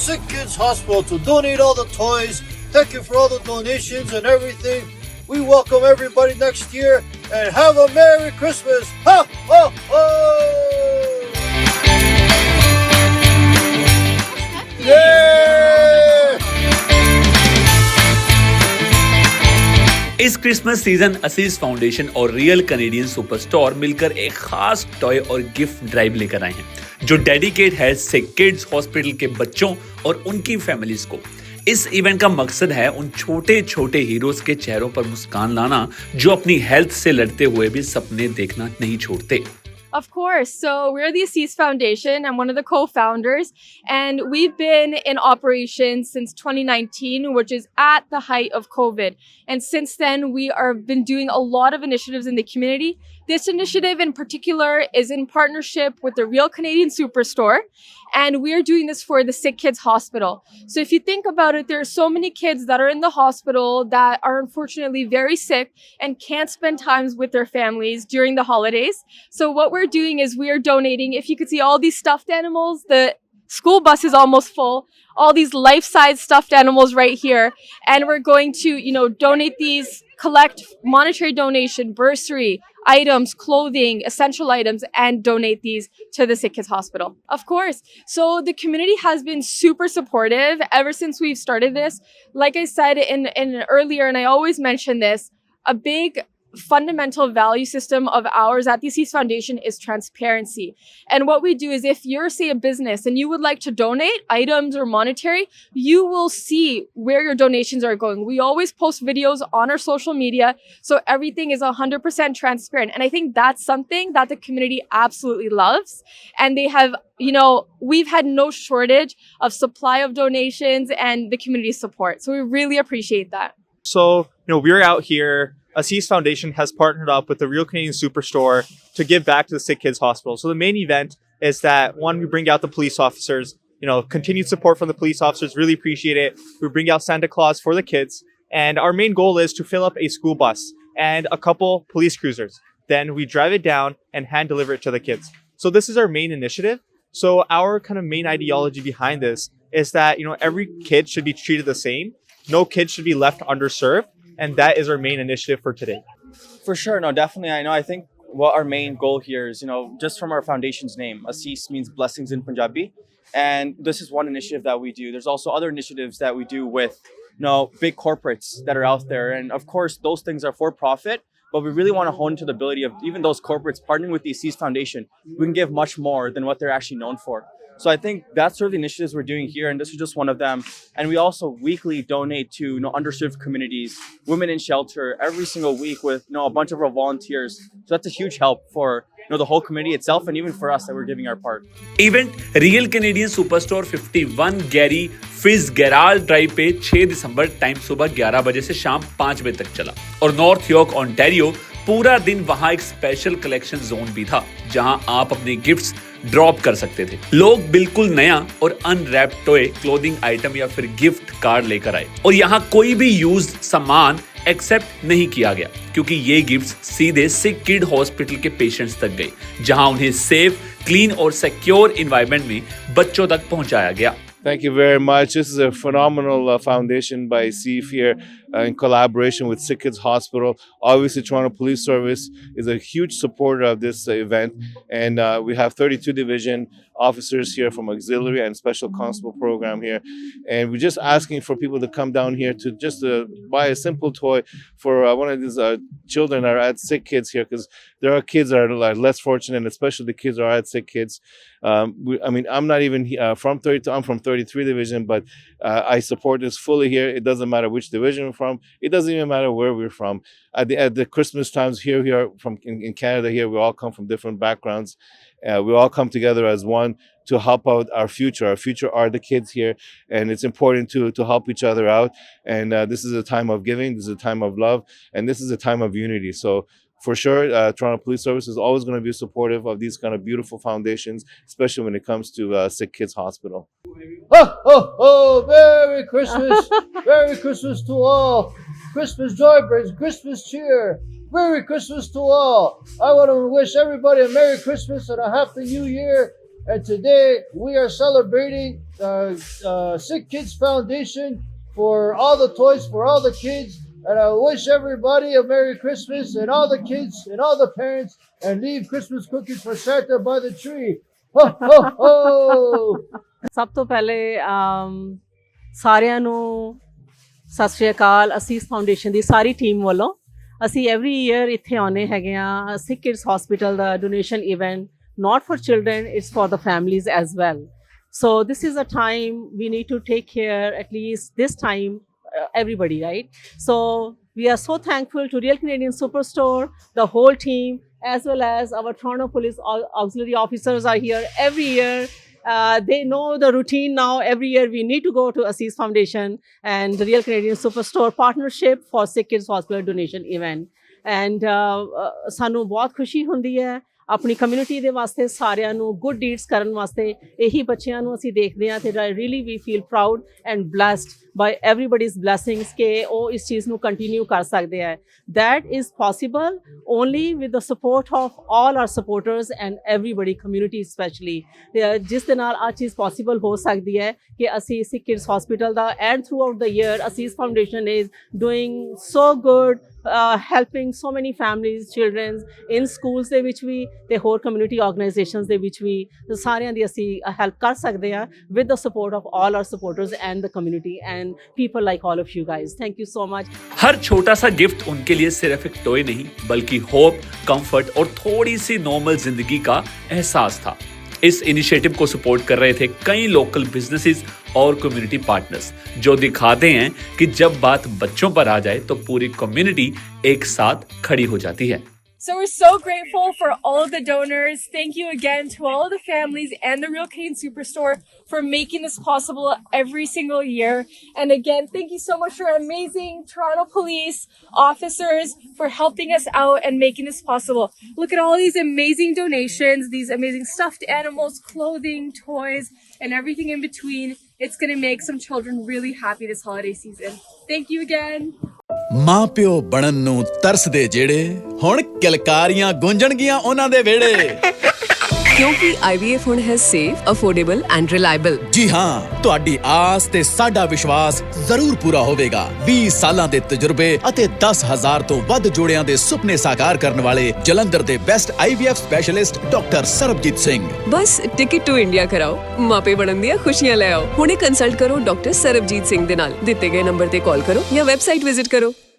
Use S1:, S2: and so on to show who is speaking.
S1: Sick Kids Hospital to donate all the toys. Thank you for all the donations and everything. We welcome everybody next year and have a Merry Christmas. Ha ha ha! Yeah!
S2: इस Christmas season असीस foundation और real Canadian superstore मिलकर एक खास toy और gift drive लेकर आए हैं जो डेडिकेट है सिक किड्स हॉस्पिटल के बच्चों और उनकी फैमिलीज को। इस इवेंट का मकसद है उन छोटे छोटे हीरोज के चेहरों पर मुस्कान लाना जो अपनी हेल्थ से लड़ते हुए भी सपने देखना नहीं छोड़ते।
S3: Of course. So we're the Assis Foundation. I'm one of the co-founders, and we've been in operation since 2019, which is at the height of COVID. And since then, we are been doing a lot of initiatives in the community. This initiative in particular is in partnership with the Real Canadian Superstore, and we are doing this for the Sick Kids Hospital. So if you think about it, there are so many kids that are in the hospital that are unfortunately very sick and can't spend times with their families during the holidays. So what we're doing is we are donating, if you could see all these stuffed animals, the school bus is almost full, all these life-size stuffed animals right here. And we're going to, donate these, collect monetary donation, bursary, items, clothing, essential items, and donate these to the Sick Kids Hospital. Of course. So the community has been super supportive ever since we've started this. Like I said in earlier, and I always mention this, a big fundamental value system of ours at the Assis Foundation is transparency. And what we do is if you're, say, a business and you would like to donate items or monetary, you will see where your donations are going. We always post videos on our social media, so everything is 100% transparent. And I think that's something that the community absolutely loves. And they have, we've had no shortage of supply of donations and the community support. So we really appreciate that.
S4: So, we're out here. Assis Foundation has partnered up with the Real Canadian Superstore to give back to the Sick Kids Hospital. So the main event is that, one, we bring out the police officers, continued support from the police officers, really appreciate it. We bring out Santa Claus for the kids. And our main goal is to fill up a school bus and a couple police cruisers. Then we drive it down and hand deliver it to the kids. So this is our main initiative. So our kind of main ideology behind this is that, every kid should be treated the same. No kid should be left underserved. And that is our main initiative for today.
S5: For sure. No, definitely. I think what our main goal here is, just from our foundation's name, Assis means blessings in Punjabi. And this is one initiative that we do. There's also other initiatives that we do with, big corporates that are out there. And of course, those things are for profit. But we really want to hone into the ability of even those corporates partnering with the Assis Foundation. We can give much more than what they're actually known for. So I think that's sort of the initiatives we're doing here, and this is just one of them. And we also weekly donate to underserved communities, women in shelter, every single week with a bunch of our volunteers. So that's a huge help for the whole community itself, and even for us that we're giving our part.
S2: Event real Canadian superstore 51 Gary फिज गैराल्ड drive पे 6 दिसंबर time सुबह 11 बजे से शाम 5 बजे तक चला और नॉर्थ यॉर्क ओंटारियो पूरा दिन वहां एक स्पेशल कलेक्शन जोन भी था जहां आप अपने गिफ्ट्स ड्रॉप कर सकते थे। लोग बिल्कुल नया और अनरैप टॉय, क्लोथिंग आइटम या फिर गिफ्ट कार्ड लेकर आए और यहाँ कोई भी यूज सामान एक्सेप्ट नहीं किया गया क्योंकि ये गिफ्ट्स सीधे सिक किड हॉस्पिटल के पेशेंट्स तक गए जहां उन्हें सेफ, क्लीन और सिक्योर एनवायरनमेंट में बच्चों तक पहुंचाया गया।
S6: Thank you very much. This is a phenomenal foundation by CIF here in collaboration with Sick Kids Hospital. Obviously, Toronto Police Service is a huge supporter of this event. And we have 32 division officers here from auxiliary and special constable program here. And we're just asking for people to come down here to just buy a simple toy for one of these children that are at Sick Kids here, because there are kids that are less fortunate, and especially the kids that are at Sick Kids. I'm not even from 32, I'm from 33 division, but I support this fully here. It doesn't matter which division we're from. It doesn't even matter where we're from. At the Christmas times here, we are from in Canada here, we all come from different backgrounds. We all come together as one to help out our future. Our future are the kids here, and it's important to help each other out. And this is a time of giving, this is a time of love, and this is a time of unity. So for sure, Toronto Police Service is always going to be supportive of these kind of beautiful foundations, especially when it comes to Sick Kids Hospital.
S1: Ho, ho, ho! Merry Christmas! Merry Christmas to all! Christmas joy brings Christmas cheer! Merry Christmas to all! I want to wish everybody a Merry Christmas and a Happy New Year. And today we are celebrating Sick Kids Foundation for all the toys for all the kids. And I wish everybody a Merry Christmas and all the kids and all the parents, and leave Christmas cookies for Santa by the tree. Ho, ho, ho!
S7: ਸਭ ਤੋਂ ਪਹਿਲੇ ਸਾਰਿਆਂ ਨੂੰ ਸਤਿ ਸ਼੍ਰੀ ਅਕਾਲ। ਅਸੀਸ foundation ਦੀ ਸਾਰੀ team ਵੱਲੋਂ ਅਸੀਂ every year ਇੱਥੇ ਆਉਂਦੇ ਹੈਗੇ ਆ ਸਿਕ ਕਿਡਸ ਹਸਪੀਟਲ ਦਾ donation event, not for children, it's for the families as well. So this is a time we need to take care, at least this time, everybody, right? So we are so thankful to Real Canadian Superstore, the whole team, as well as our Toronto Police Auxiliary officers are here every year. They know the routine now. Every year we need to go to Aziz Foundation and the Real Canadian Superstore partnership for Sick Kids Hospital donation event. And ਸਾਨੂੰ ਬਹੁਤ ਖੁਸ਼ੀ ਹੁੰਦੀ ਹੈ ਆਪਣੀ community ਦੇ ਵਾਸਤੇ, ਸਾਰਿਆਂ ਨੂੰ ਗੁੱਡ ਡੀਡਸ ਕਰਨ ਵਾਸਤੇ। ਇਹੀ ਬੱਚਿਆਂ ਨੂੰ ਅਸੀਂ ਦੇਖਦੇ ਹਾਂ ਤੇ ਰੀਅਲੀ ਵੀ feel proud and blessed by everybody's blessings ਕਿ ਉਹ ਇਸ ਚੀਜ਼ ਨੂੰ ਕੰਟੀਨਿਊ ਕਰ ਸਕਦੇ ਹੈ। That is possible only with the support of all our supporters and everybody, community especially, ਜਿਸ ਦੇ ਨਾਲ ਆ ਚੀਜ਼ ਪੋਸੀਬਲ ਹੋ ਸਕਦੀ ਹੈ ਕਿ ਅਸੀਂ ਸਿਕ ਕਿਡਸ ਹਸਪੀਟਲ ਦਾ and throughout the year Asees foundation is doing so good, helping so many families, children in schools ਦੇ ਵਿੱਚ ਵੀ ਤੇ ਹੋਰ community organizations ਦੇ ਵਿੱਚ ਵੀ ਸਾਰਿਆਂ ਦੀ ਅਸੀਂ help ਕਰ ਸਕਦੇ ਹਾਂ with the support of all our supporters and the community and people like all of you guys. Thank you so much.
S2: हर छोटा सा गिफ्ट उनके लिए सिर्फ एक टॉय नहीं बल्कि होप, कंफर्ट और थोड़ी सी नॉर्मल जिंदगी का एहसास था। इस इनिशिएटिव को सपोर्ट कर रहे थे कई लोकल बिजनेसेस और कम्युनिटी पार्टनर्स, जो दिखाते हैं कि जब बात बच्चों पर आ जाए तो पूरी कम्युनिटी एक साथ खड़ी हो जाती है।
S3: So we're so grateful for all of the donors. Thank you again to all of the families and the Real Canadian Superstore for making this possible every single year. And again, thank you so much for amazing Toronto Police officers for helping us out and making this possible. Look at all these amazing donations, these amazing stuffed animals, clothing, toys, and everything in between. It's going to make some children really happy this holiday season. Thank you again.
S8: ਮਾਂ ਪਿਓ ਬਣਨ ਨੂੰ ਤਰਸਦੇ ਜਿਹੜੇ ਹੁਣ ਕਿਲਕਾਰੀਆਂ ਗੂੰਜਣਗੀਆਂ ਉਹਨਾਂ ਦੇ ਵਿਹੜੇ।
S9: ਕਿਉਂਕਿ IVF ਹੁਣ ਹੈ ਸੇਫ, ਅਫੋਰਡੇਬਲ ਐਂਡ ਰਿਲਾਇਬਲ।
S8: ਜੀ ਹਾਂ, ਤੁਹਾਡੀ ਆਸ ਤੇ ਸਾਡਾ ਵਿਸ਼ਵਾਸ ਜ਼ਰੂਰ ਪੂਰਾ ਹੋਵੇਗਾ। 20 ਸਾਲਾਂ ਦੇ ਤਜਰਬੇ ਅਤੇ 10,000 ਤੋਂ ਵੱਧ ਜੋੜਿਆਂ ਦੇ ਸੁਪਨੇ ਸਾਕਾਰ ਕਰਨ ਵਾਲੇ ਜਲੰਧਰ ਦੇ best IVF specialist doctor Sarabjit Singh.
S9: ਬਸ ਟਿਕਟ ਟੂ ਇੰਡੀਆ ਕਰਾਓ, ਮਾਪੇ ਬਣਨ ਦੀਆਂ ਖੁਸ਼ੀਆਂ ਲੈ ਆਓ। ਹੁਣੇ ਕੰਸਲਟ ਕਰੋ ਡਾਕਟਰ ਸਰਬਜੀਤ ਸਿੰਘ ਦੇ ਨਾਲ। ਦਿੱਤੇ ਗਏ ਨੰਬਰ ਤੇ ਕਾਲ ਕਰੋ ਜਾਂ ਵੈਬਸਾਈਟ ਵਿਜ਼ਿਟ ਕਰੋ।